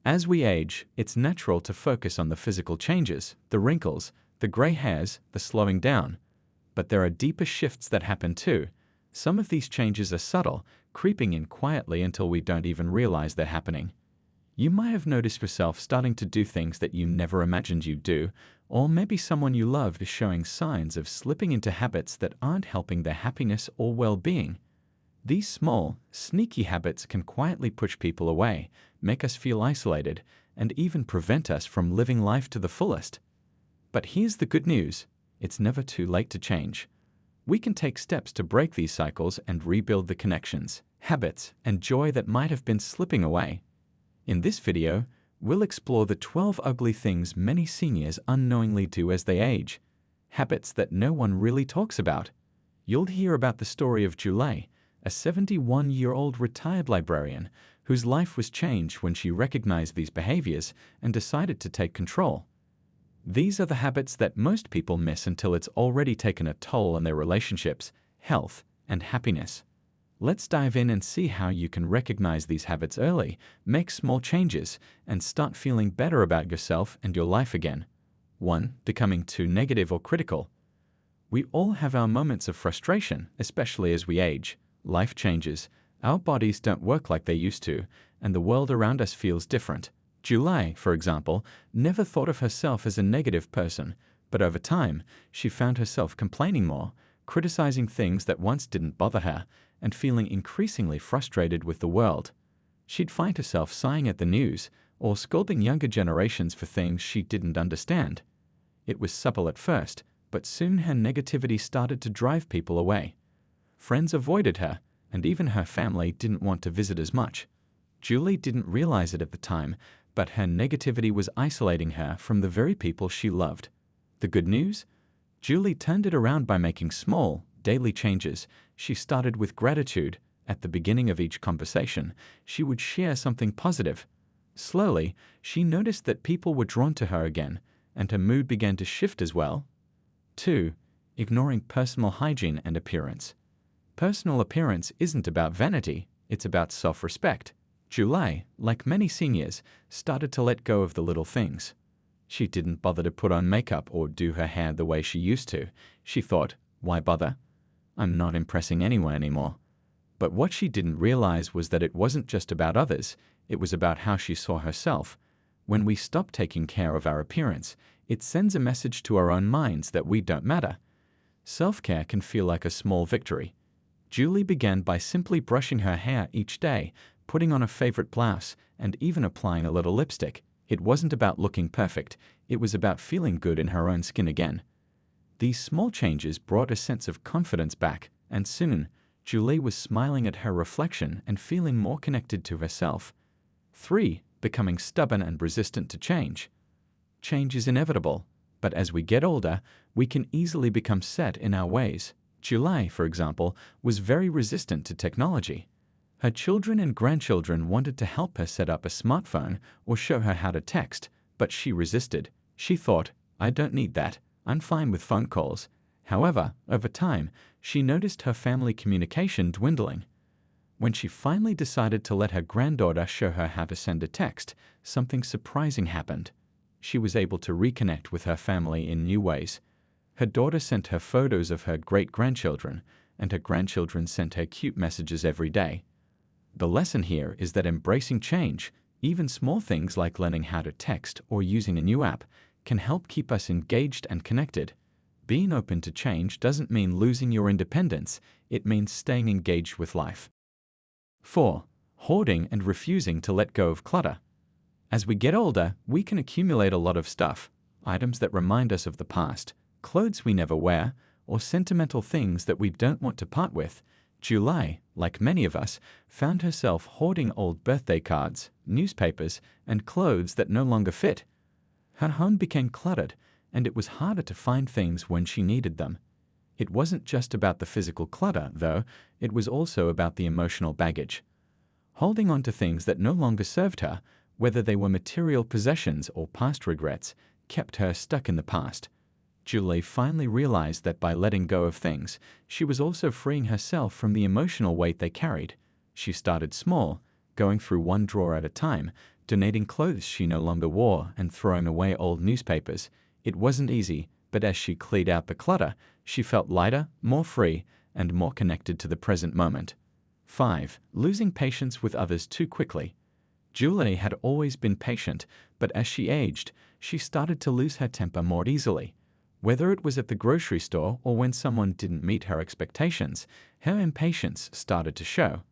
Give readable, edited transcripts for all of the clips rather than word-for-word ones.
As we age, it's natural to focus on the physical changes, the wrinkles, the gray hairs, the slowing down. But there are deeper shifts that happen too. Some of these changes are subtle, creeping in quietly until we don't even realize they're happening. You might have noticed yourself starting to do things that you never imagined you'd do, or maybe someone you loved is showing signs of slipping into habits that aren't helping their happiness or well-being. These small, sneaky habits can quietly push people away, make us feel isolated, and even prevent us from living life to the fullest. But here's the good news: it's never too late to change. We can take steps to break these cycles and rebuild the connections, habits, and joy that might have been slipping away. In this video, we'll explore the 12 ugly things many seniors unknowingly do as they age, habits that no one really talks about. You'll hear about the story of Julie, a 71-year-old retired librarian whose life was changed when she recognized these behaviors and decided to take control. These are the habits that most people miss until it's already taken a toll on their relationships, health, and happiness. Let's dive in and see how you can recognize these habits early, make small changes, and start feeling better about yourself and your life again. 1. Becoming too negative or critical. We all have our moments of frustration, especially as we age. Life changes, our bodies don't work like they used to, and the world around us feels different. Julie, for example, never thought of herself as a negative person, but over time, she found herself complaining more, criticizing things that once didn't bother her, and feeling increasingly frustrated with the world. She'd find herself sighing at the news, or scolding younger generations for things she didn't understand. It was subtle at first, but soon her negativity started to drive people away. Friends avoided her, and even her family didn't want to visit as much. Julie didn't realize it at the time, but her negativity was isolating her from the very people she loved. The good news? Julie turned it around by making small, daily changes. She started with gratitude. At the beginning of each conversation, she would share something positive. Slowly, she noticed that people were drawn to her again, and her mood began to shift as well. 2. Ignoring personal hygiene and appearance. Personal appearance isn't about vanity, it's about self-respect. Julie, like many seniors, started to let go of the little things. She didn't bother to put on makeup or do her hair the way she used to. She thought, why bother? I'm not impressing anyone anymore. But what she didn't realize was that it wasn't just about others, it was about how she saw herself. When we stop taking care of our appearance, it sends a message to our own minds that we don't matter. Self-care can feel like a small victory. Julie began by simply brushing her hair each day, putting on a favorite blouse, and even applying a little lipstick. It wasn't about looking perfect, it was about feeling good in her own skin again. These small changes brought a sense of confidence back, and soon, Julie was smiling at her reflection and feeling more connected to herself. 3. Becoming stubborn and resistant to change. Change is inevitable, but as we get older, we can easily become set in our ways. Julie, for example, was very resistant to technology. Her children and grandchildren wanted to help her set up a smartphone or show her how to text, but she resisted. She thought, I don't need that, I'm fine with phone calls. However, over time, she noticed her family communication dwindling. When she finally decided to let her granddaughter show her how to send a text, something surprising happened. She was able to reconnect with her family in new ways. Her daughter sent her photos of her great-grandchildren, and her grandchildren sent her cute messages every day. The lesson here is that embracing change, even small things like learning how to text or using a new app, can help keep us engaged and connected. Being open to change doesn't mean losing your independence, it means staying engaged with life. 4. Hoarding and refusing to let go of clutter. As we get older, we can accumulate a lot of stuff, items that remind us of the past, clothes we never wear, or sentimental things that we don't want to part with. Julie, like many of us, found herself hoarding old birthday cards, newspapers, and clothes that no longer fit. Her home became cluttered, and it was harder to find things when she needed them. It wasn't just about the physical clutter, though, it was also about the emotional baggage. Holding on to things that no longer served her, whether they were material possessions or past regrets, kept her stuck in the past. Julie finally realized that by letting go of things, she was also freeing herself from the emotional weight they carried. She started small, going through one drawer at a time, donating clothes she no longer wore and throwing away old newspapers. It wasn't easy, but as she cleared out the clutter, she felt lighter, more free, and more connected to the present moment. 5. Losing patience with others too quickly. Julie had always been patient, but as she aged, she started to lose her temper more easily. Whether it was at the grocery store or when someone didn't meet her expectations, her impatience started to show.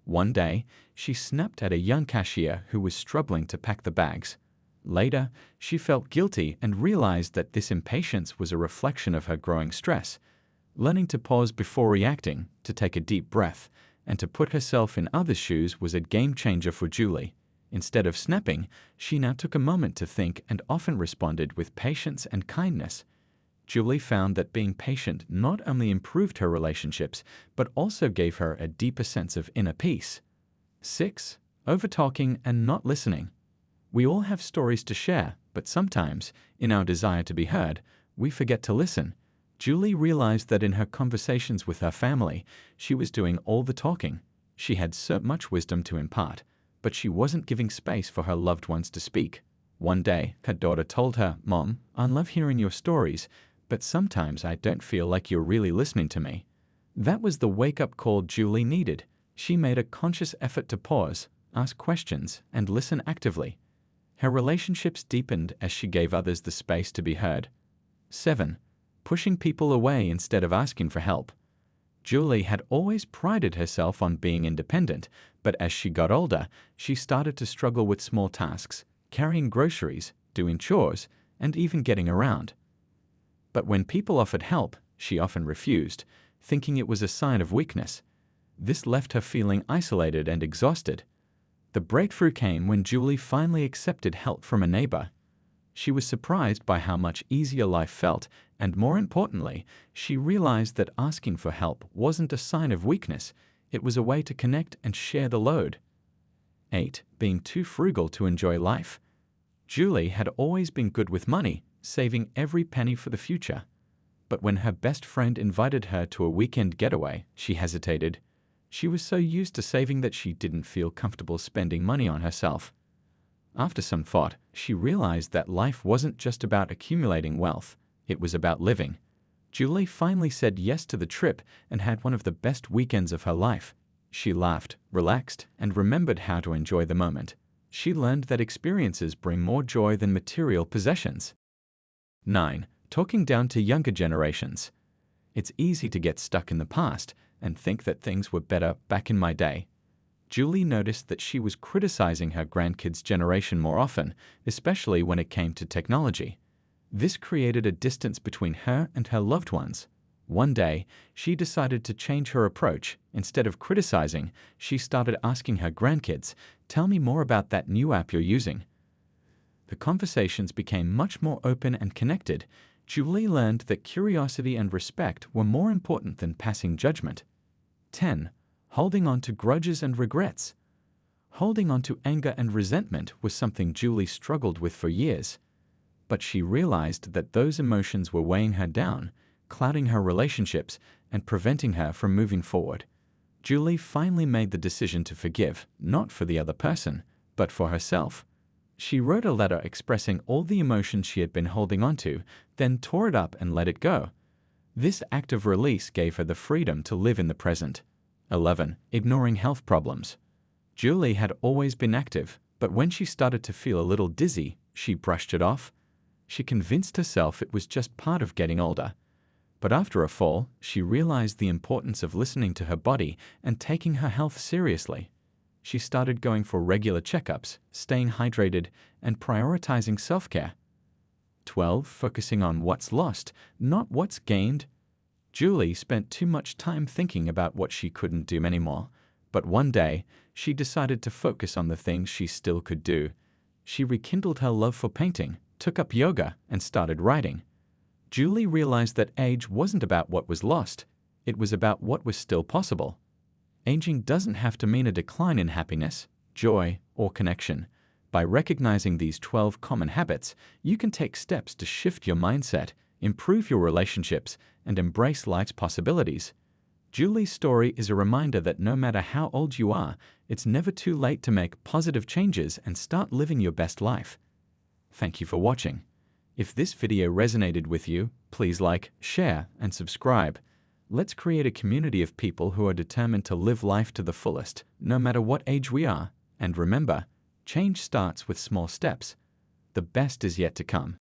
One day, she snapped at a young cashier who was struggling to pack the bags. Later, she felt guilty and realized that this impatience was a reflection of her growing stress. Learning to pause before reacting, to take a deep breath, and to put herself in others' shoes was a game changer for Julie. Instead of snapping, she now took a moment to think and often responded with patience and kindness. Julie found that being patient not only improved her relationships, but also gave her a deeper sense of inner peace. 6. Overtalking and not listening. We all have stories to share, but sometimes, in our desire to be heard, we forget to listen. Julie realized that in her conversations with her family, she was doing all the talking. She had so much wisdom to impart, but she wasn't giving space for her loved ones to speak. One day, her daughter told her, "Mom, I love hearing your stories, but sometimes I don't feel like you're really listening to me." That was the wake-up call Julie needed. She made a conscious effort to pause, ask questions, and listen actively. Her relationships deepened as she gave others the space to be heard. 7. Pushing people away instead of asking for help. Julie had always prided herself on being independent, but as she got older, she started to struggle with small tasks, carrying groceries, doing chores, and even getting around. But when people offered help, she often refused, thinking it was a sign of weakness. This left her feeling isolated and exhausted. The breakthrough came when Julie finally accepted help from a neighbor. She was surprised by how much easier life felt, and more importantly, she realized that asking for help wasn't a sign of weakness, it was a way to connect and share the load. 8. Being too frugal to enjoy life. Julie had always been good with money, saving every penny for the future. But when her best friend invited her to a weekend getaway, she hesitated. She was so used to saving that she didn't feel comfortable spending money on herself. After some thought, she realized that life wasn't just about accumulating wealth, it was about living. Julie finally said yes to the trip and had one of the best weekends of her life. She laughed, relaxed, and remembered how to enjoy the moment. She learned that experiences bring more joy than material possessions. 9. Talking down to younger generations. It's easy to get stuck in the past and think that things were better back in my day. Julie noticed that she was criticizing her grandkids' generation more often, especially when it came to technology. This created a distance between her and her loved ones. One day, she decided to change her approach. Instead of criticizing, she started asking her grandkids, "Tell me more about that new app you're using." The conversations became much more open and connected. Julie learned that curiosity and respect were more important than passing judgment. 10. Holding on to grudges and regrets. Holding on to anger and resentment was something Julie struggled with for years. But she realized that those emotions were weighing her down, clouding her relationships, and preventing her from moving forward. Julie finally made the decision to forgive, not for the other person, but for herself. She wrote a letter expressing all the emotions she had been holding onto, then tore it up and let it go. This act of release gave her the freedom to live in the present. 11. Ignoring health problems. Julie had always been active, but when she started to feel a little dizzy, she brushed it off. She convinced herself it was just part of getting older. But after a fall, she realized the importance of listening to her body and taking her health seriously. She started going for regular checkups, staying hydrated, and prioritizing self-care. 12. Focusing on what's lost, not what's gained. Julie spent too much time thinking about what she couldn't do anymore, but one day, she decided to focus on the things she still could do. She rekindled her love for painting, took up yoga, and started writing. Julie realized that age wasn't about what was lost, it was about what was still possible. Aging doesn't have to mean a decline in happiness, joy, or connection. By recognizing these 12 common habits, you can take steps to shift your mindset, improve your relationships, and embrace life's possibilities. Julie's story is a reminder that no matter how old you are, it's never too late to make positive changes and start living your best life. Thank you for watching. If this video resonated with you, please like, share, and subscribe. Let's create a community of people who are determined to live life to the fullest, no matter what age we are. And remember, change starts with small steps. The best is yet to come.